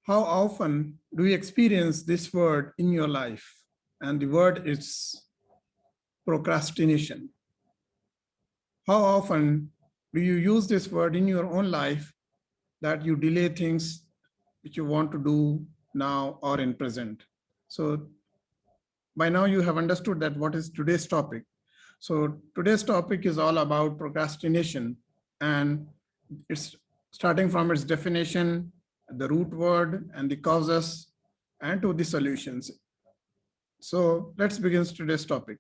How often do you experience this word in your life? And the word is procrastination. How often do you use this word in your own life that you delay things which you want to do now or in present? So by now you have understood that what is today's topic. So today's topic is all about procrastination, and it's starting from its definition, the root word and the causes, and to the solutions. So let's begin today's topic.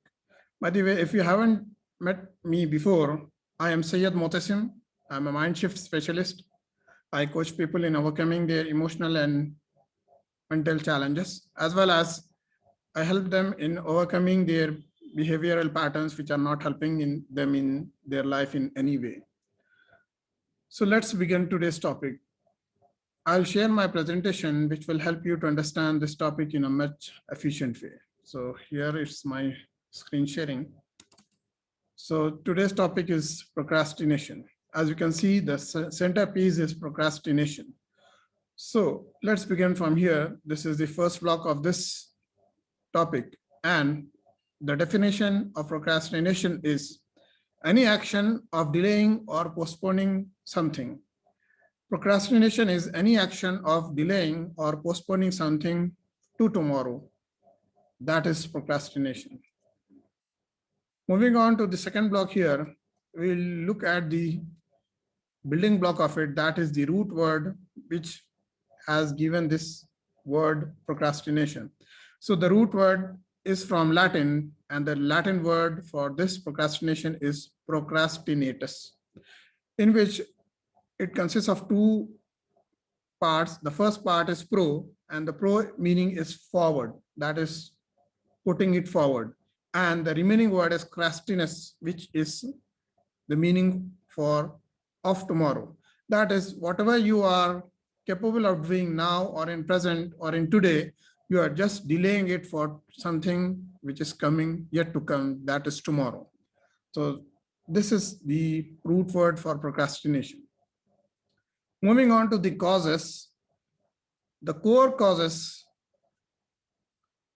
By the way, if you haven't met me before, I am Syed Mutasim. I'm a mind shift specialist. I coach people in overcoming their emotional and mental challenges, as well as I help them in overcoming their behavioral patterns which are not helping them in their life in any way. So let's begin today's topic. I'll share my presentation, which will help you to understand this topic in a much efficient way. So here is my screen sharing. So today's topic is procrastination. As you can see, the centerpiece is procrastination. So let's begin from here. This is the first block of this topic. And the definition of procrastination is any action of delaying or postponing something. Procrastination is any action of delaying or postponing something to tomorrow. That is procrastination. Moving on to the second block here, we'll look at the building block of it. That is the root word, which has given this word procrastination. So the root word is from Latin, and the Latin word for this procrastination is procrastinatus, in which it consists of two parts. The first part is pro, and the pro meaning is forward, that is putting it forward. And the remaining word is crastiness, which is the meaning for of tomorrow. That is whatever you are capable of doing now or in present or in today, you are just delaying it for something which is coming, yet to come, that is tomorrow. So this is the root word for procrastination. Moving on to the causes, the core causes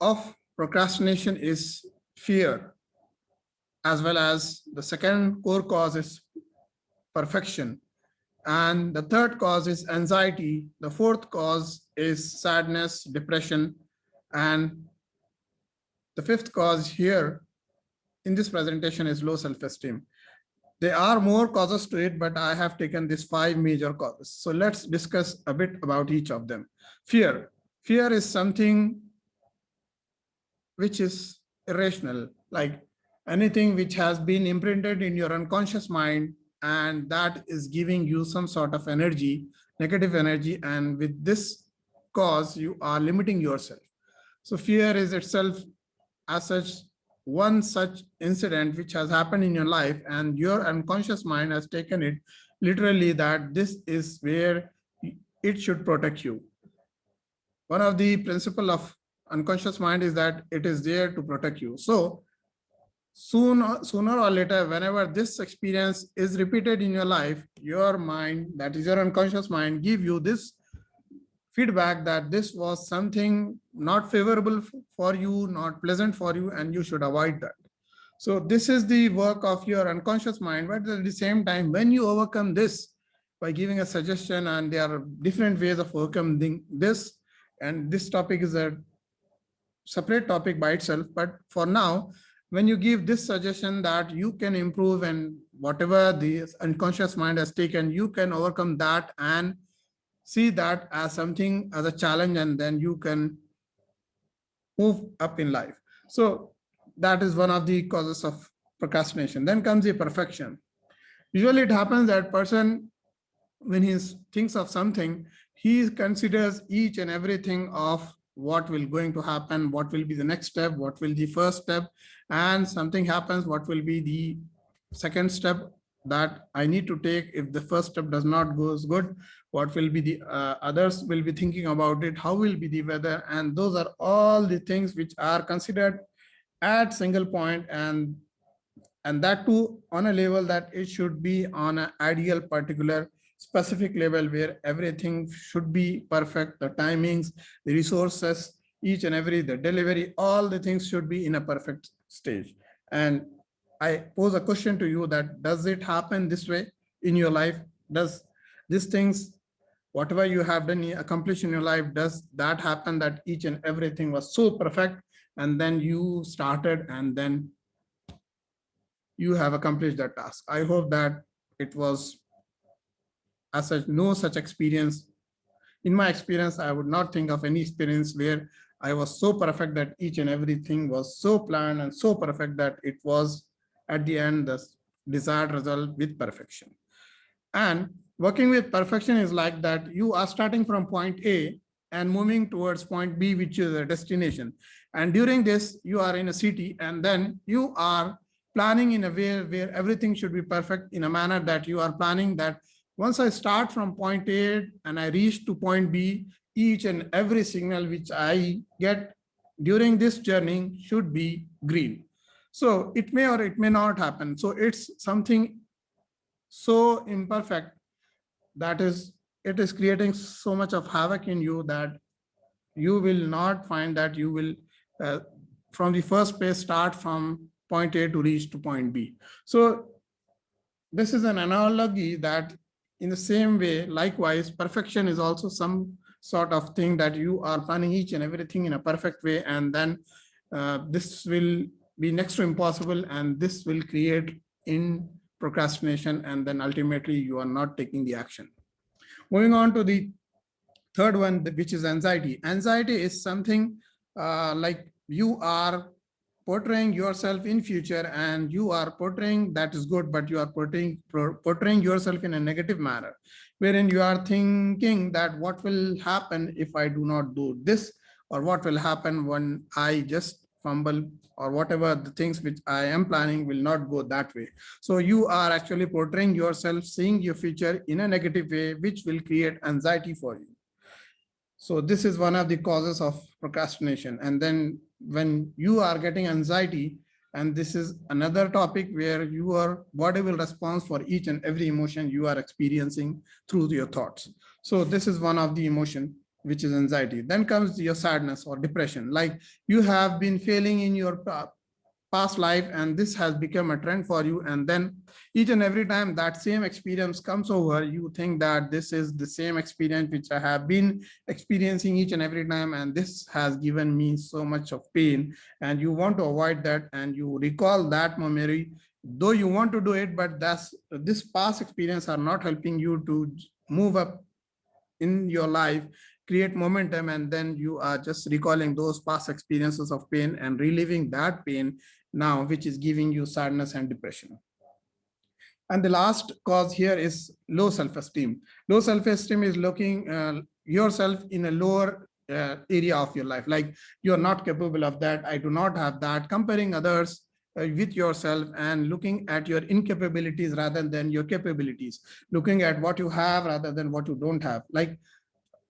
of procrastination is fear, as well as the second core cause is perfection. And the third cause is anxiety. The fourth cause is sadness, depression. And the fifth cause here in this presentation is low self-esteem. There are more causes to it, but I have taken these 5 major causes. So let's discuss a bit about each of them. Fear. Fear is something which is irrational, like anything which has been imprinted in your unconscious mind, and that is giving you some sort of energy, negative energy, and with this cause, you are limiting yourself. So fear is itself as such one such incident which has happened in your life, and your unconscious mind has taken it literally that this is where it should protect you. One of the principle of unconscious mind is that it is there to protect you. So sooner or later, whenever this experience is repeated in your life, your mind, that is your unconscious mind, give you this feedback that this was something not favorable for you, not pleasant for you, and you should avoid that. So this is the work of your unconscious mind. But at the same time, when you overcome this by giving a suggestion, and there are different ways of overcoming this, and this topic is a separate topic by itself. But for now, when you give this suggestion that you can improve, and whatever the unconscious mind has taken, you can overcome that and see that as something, as a challenge, and then you can move up in life. So that is one of the causes of procrastination. Then comes the perfection. Usually it happens that person, when he thinks of something, he considers each and everything of what will going to happen, what will be the next step, what will be the first step, and something happens, what will be the second step that I need to take. If the first step does not go as good, what will be the others will be thinking about it, how will be the weather, and those are all the things which are considered at single point, and that too on a level that it should be on an ideal particular specific level where everything should be perfect, the timings, the resources, each and every, the delivery, all the things should be in a perfect stage. And I pose a question to you that does it happen this way in your life? Does these things, whatever you have done, accomplished in your life, does that happen that each and everything was so perfect and then you started and then you have accomplished that task? I hope that it was as such, no such experience. In my experience, I would not think of any experience where I was so perfect that each and everything was so planned and so perfect that it was at the end the desired result with perfection. And working with perfection is like that you are starting from point A and moving towards point B, which is a destination. And during this, you are in a city and then you are planning in a way where everything should be perfect, in a manner that you are planning that once I start from point A and I reach to point B, each and every signal which I get during this journey should be green. So it may or it may not happen. So it's something so imperfect that is, it is creating so much of havoc in you that you will not find that you will from the first place start from point A to reach to point B. So this is an analogy that in the same way, likewise, perfection is also some sort of thing that you are planning each and everything in a perfect way, and then this will be next to impossible, and this will create in procrastination, and then ultimately you are not taking the action. Moving on to the third one, which is anxiety. Anxiety is something like you are portraying yourself in future and you are portraying that is good, but you are portraying yourself in a negative manner, wherein you are thinking that what will happen if I do not do this, or what will happen when I just fumble, or whatever the things which I am planning will not go that way. So you are actually portraying yourself, seeing your future in a negative way, which will create anxiety for you. So this is one of the causes of procrastination. And then when you are getting anxiety, and this is another topic where your body will respond for each and every emotion you are experiencing through your thoughts. So this is one of the emotion, which is anxiety. Then comes your sadness or depression. Like you have been failing in your past life and this has become a trend for you, and then each and every time that same experience comes over, you think that this is the same experience which I have been experiencing each and every time, and this has given me so much of pain, and you want to avoid that, and you recall that memory, though you want to do it, but this past experience are not helping you to move up in your life, create momentum, and then you are just recalling those past experiences of pain and reliving that pain now, which is giving you sadness and depression. And the last cause here is low self-esteem. Low self-esteem is looking yourself in a lower area of your life, like you're not capable of that, I do not have that, comparing others with yourself and looking at your incapabilities rather than your capabilities, looking at what you have rather than what you don't have, like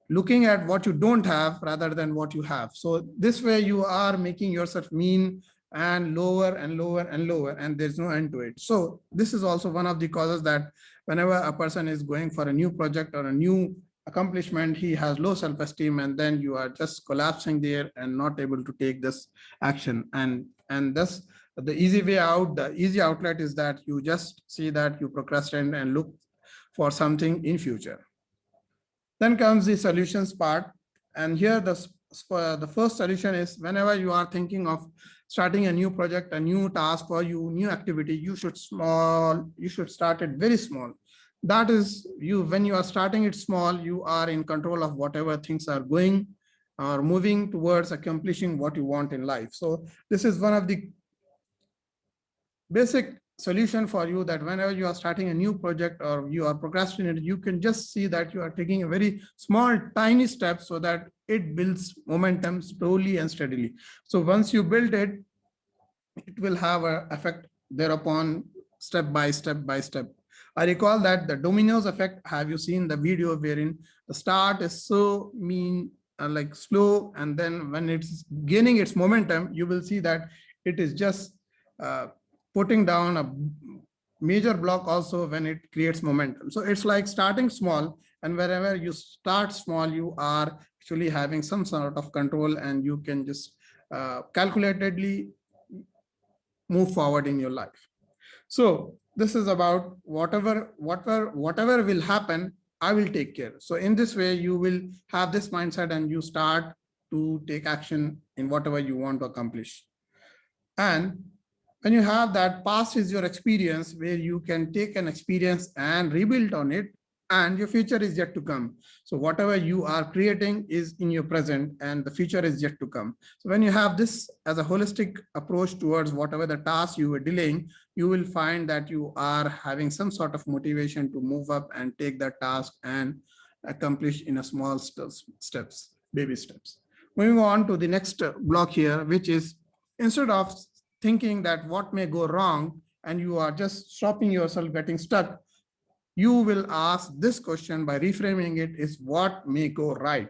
looking at what you don't have rather than what you have. So this way you are making yourself mean and lower and lower and lower, and there's no end to it. So this is also one of the causes that whenever a person is going for a new project or a new accomplishment, he has low self-esteem, and then you are just collapsing there and not able to take this action. And thus the easy way out, the easy outlet is that you just see that you procrastinate and look for something in future. Then comes the solutions part. And here the first solution is, whenever you are thinking of starting a new project, a new task or new activity, you should start it very small. That is, when you are starting it small, you are in control of whatever things are going or moving towards accomplishing what you want in life. So this is one of the basic solution for you, that whenever you are starting a new project or you are procrastinating, you can just see that you are taking a very small, tiny step so that it builds momentum slowly and steadily. So once you build it, it will have an effect thereupon, step by step by step. I recall that the dominoes effect, have you seen the video wherein the start is so like slow, and then when it's gaining its momentum, you will see that it is just putting down a major block also when it creates momentum. So it's like starting small, and wherever you start small, you are actually having some sort of control, and you can just calculatedly move forward in your life. So this is about whatever will happen, I will take care. So in this way, you will have this mindset and you start to take action in whatever you want to accomplish. And when you have that, past is your experience, where you can take an experience and rebuild on it, and your future is yet to come. So whatever you are creating is in your present, and the future is yet to come. So when you have this as a holistic approach towards whatever the task you were delaying, you will find that you are having some sort of motivation to move up and take that task and accomplish in a small steps, baby steps. Moving on to the next block here, which is, instead of thinking that what may go wrong and you are just stopping yourself getting stuck, you will ask this question by reframing it, is what may go right.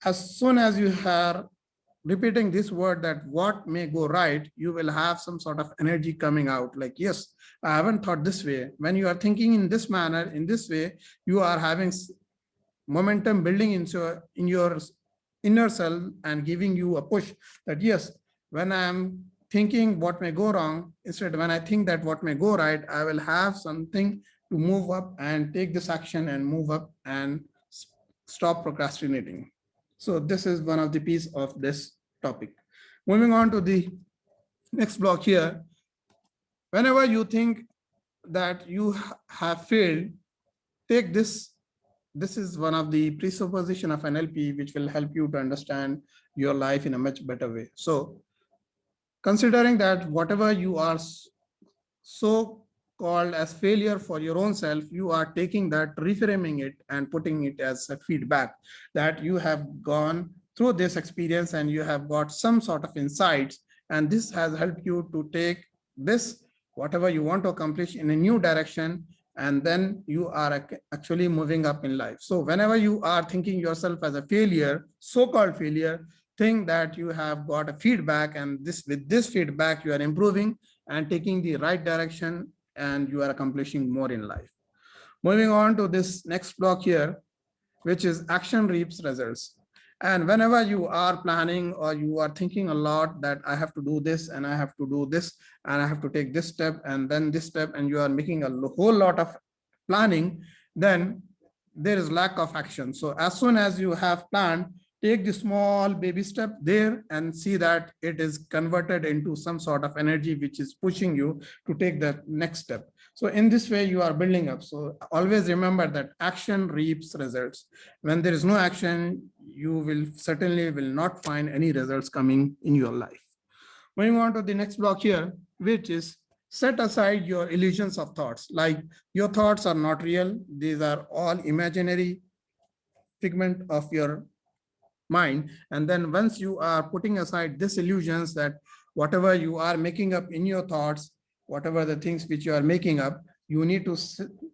As soon as you are repeating this word, that what may go right, you will have some sort of energy coming out, like, yes, I haven't thought this way. When you are thinking in this manner, in this way, you are having momentum building in your inner self and giving you a push that, yes, when I am thinking what may go wrong, instead when I think that what may go right, I will have something to move up and take this action and move up and stop procrastinating. So this is one of the piece of this topic. Moving on to the next block here. Whenever you think that you have failed, take this. This is one of the presupposition of NLP, which will help you to understand your life in a much better way. So considering that whatever you are so called as failure for your own self, you are taking that, reframing it and putting it as a feedback that you have gone through this experience and you have got some sort of insights, and this has helped you to take this, whatever you want to accomplish, in a new direction, and then you are actually moving up in life. So whenever you are thinking yourself as a failure, so-called failure, think that you have got a feedback, and this, with this feedback, you are improving and taking the right direction, and you are accomplishing more in life. Moving on to this next block here, which is action reaps results. And whenever you are planning or you are thinking a lot that I have to do this and I have to do this and I have to take this step and then this step, and you are making a whole lot of planning, then there is lack of action. So as soon as you have planned, take the small baby step there and see that it is converted into some sort of energy which is pushing you to take the next step. So in this way, you are building up. So always remember that action reaps results. When there is no action, you will certainly will not find any results coming in your life. Moving on to the next block here, which is set aside your illusions of thoughts. Like, your thoughts are not real. These are all imaginary figment of your mind. And then once you are putting aside these illusions, that whatever you are making up in your thoughts, whatever the things which you are making up, you need to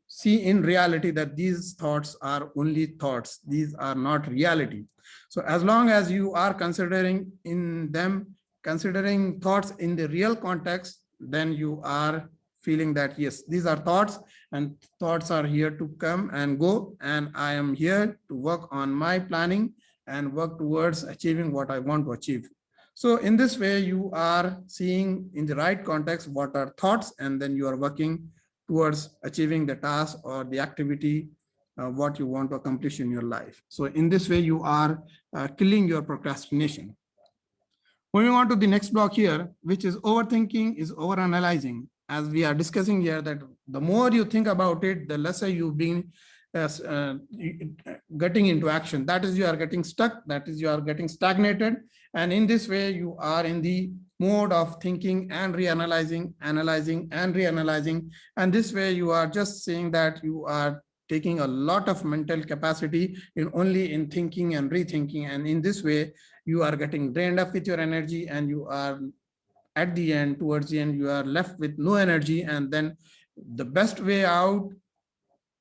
see in reality that these thoughts are only thoughts. These are not reality. So as long as you are considering thoughts in the real context, then you are feeling that, yes, these are thoughts, and thoughts are here to come and go, and I am here to work on my planning and work towards achieving what I want to achieve. So in this way, you are seeing in the right context what are thoughts, and then you are working towards achieving the task or the activity, what you want to accomplish in your life. So in this way, you are killing your procrastination. Moving on to the next block here, which is overthinking is overanalyzing. As we are discussing here, that the more you think about it, the lesser you've been getting into action. That is, you are getting stuck. That is, you are getting stagnated. And in this way, you are in the mode of thinking and reanalyzing, analyzing and reanalyzing. And this way, you are just saying that you are taking a lot of mental capacity in only in thinking and rethinking. And in this way, you are getting drained up with your energy, and you are at the end, towards the end, you are left with no energy. And then the best way out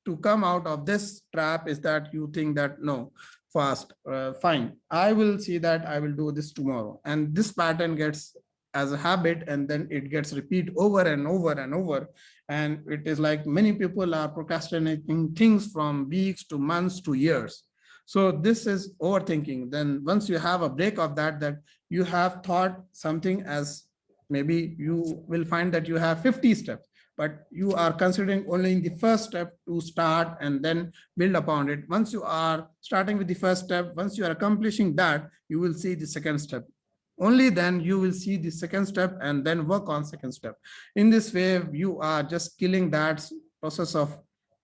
to come out of this trap is that you think that, no, fine, I will see that I will do this tomorrow. And this pattern gets as a habit, and then it gets repeat over and over and over. And it is like many people are procrastinating things from weeks to months to years. So this is overthinking. Then once you have a break of that, that you have thought something as, maybe you will find that you have 50 steps, but you are considering only in the first step to start and then build upon it. Once you are starting with the first step, once you are accomplishing that, you will see the second step. Only then you will see the second step and then work on second step. In this way, you are just killing that process of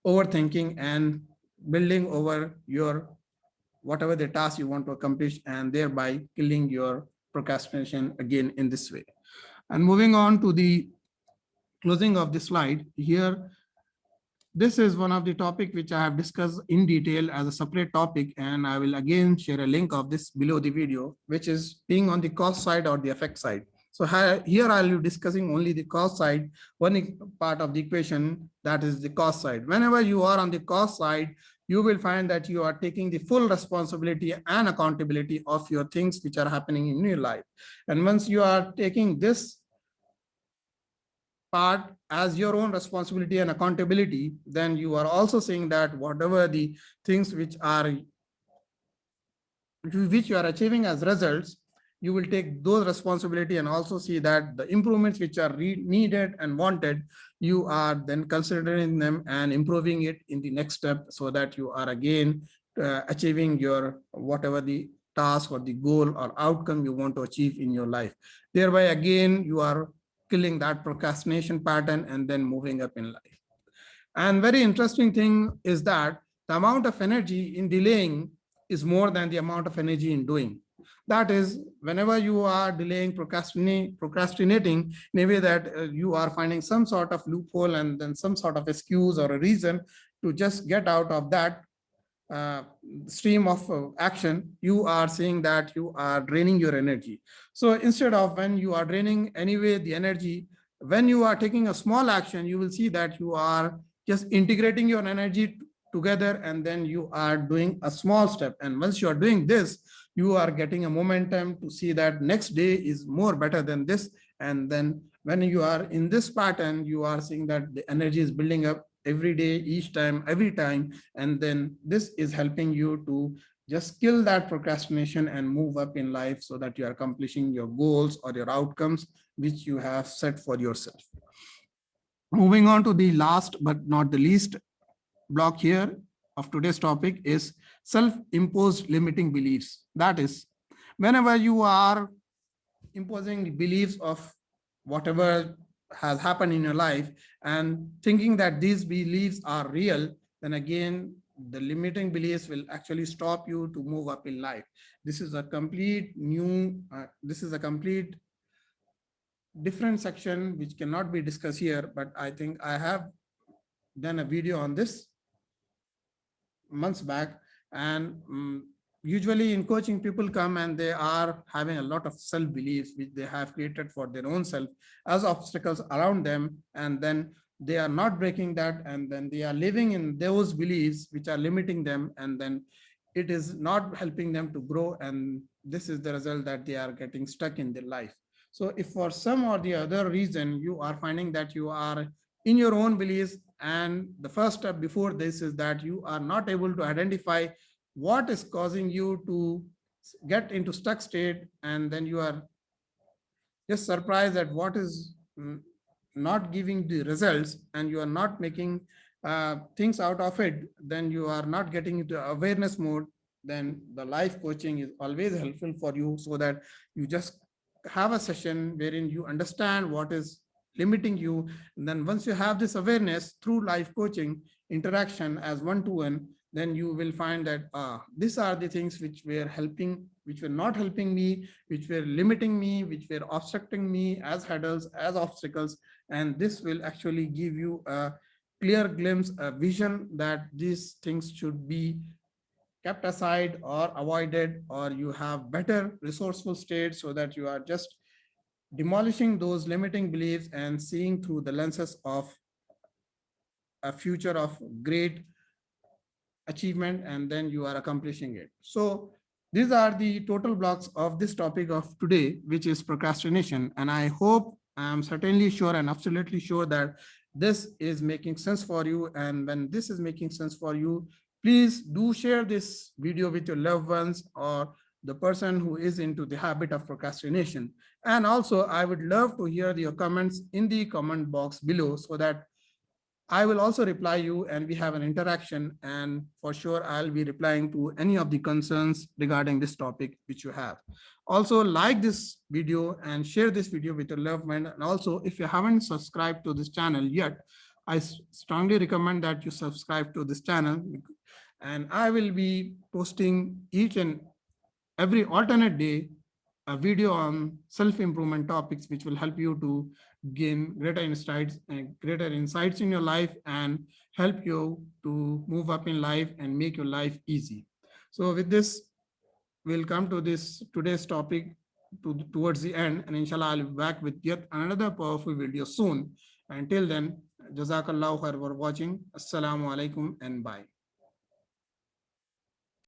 overthinking and building over your whatever the task you want to accomplish, and thereby killing your procrastination again in this way. And moving on to the closing of the slide here, this is one of the topic which I have discussed in detail as a separate topic, and I will again share a link of this below the video, which is being on the cost side or the effect side. So here I'll be discussing only the cost side, one part of the equation, that is the cost side. Whenever you are on the cost side, you will find that you are taking the full responsibility and accountability of your things which are happening in your life. And once you are taking this part as your own responsibility and accountability, then you are also saying that whatever the things which you are achieving as results, you will take those responsibility and also see that the improvements which are needed and wanted, you are then considering them and improving it in the next step, so that you are again achieving your whatever the task or the goal or outcome you want to achieve in your life. Thereby again you are killing that procrastination pattern and then moving up in life. And very interesting thing is that the amount of energy in delaying is more than the amount of energy in doing. That is, whenever you are delaying, procrastinating in a way that you are finding some sort of loophole and then some sort of excuse or a reason to just get out of that uh, stream of action, you are seeing that you are draining your energy. So instead of, when you are draining anyway the energy, when you are taking a small action, you will see that you are just integrating your energy together, and then you are doing a small step. And once you are doing this, you are getting a momentum to see that next day is more better than this. And then when you are in this pattern, you are seeing that the energy is building up every day, each time, every time. And then this is helping you to just kill that procrastination and move up in life, so that you are accomplishing your goals or your outcomes which you have set for yourself. Moving on to the last but not the least block here of today's topic is self-imposed limiting beliefs. That is, whenever you are imposing beliefs of whatever has happened in your life and thinking that these beliefs are real, then again the limiting beliefs will actually stop you to move up in life. This is a complete different section which cannot be discussed here, but I think I have done a video on this months back. And usually in coaching, people come and they are having a lot of self beliefs which they have created for their own self as obstacles around them, and then they are not breaking that, and then they are living in those beliefs which are limiting them, and then it is not helping them to grow, and this is the result that they are getting stuck in their life. So if for some or the other reason you are finding that you are in your own beliefs, and the first step before this is that you are not able to identify what is causing you to get into stuck state, and then you are just surprised at what is not giving the results, and you are not making things out of it, then you are not getting into awareness mode. Then the life coaching is always helpful for you, so that you just have a session wherein you understand what is limiting you. And then once you have this awareness through life coaching interaction as one-to-one, then you will find that these are the things which were helping, which were not helping me, which were limiting me, which were obstructing me as hurdles, as obstacles. And this will actually give you a clear glimpse, a vision that these things should be kept aside or avoided, or you have better resourceful state, so that you are just demolishing those limiting beliefs and seeing through the lenses of a future of great achievement, and then you are accomplishing it. So these are the total blocks of this topic of today, which is procrastination. And I hope, I'm certainly sure and absolutely sure that this is making sense for you. And when this is making sense for you, please do share this video with your loved ones or the person who is into the habit of procrastination. And also, I would love to hear your comments in the comment box below so that I will also reply you and we have an interaction, and for sure I'll be replying to any of the concerns regarding this topic which you have. Also like this video and share this video with your loved one. And also if you haven't subscribed to this channel yet, I strongly recommend that you subscribe to this channel, and I will be posting each and every alternate day a video on self-improvement topics, which will help you to gain greater insights in your life and help you to move up in life and make your life easy. So with this, we'll come to this today's topic towards the end, and inshallah I'll be back with yet another powerful video soon. Until then, jazakallahu khair for watching. Assalamu alaikum and bye.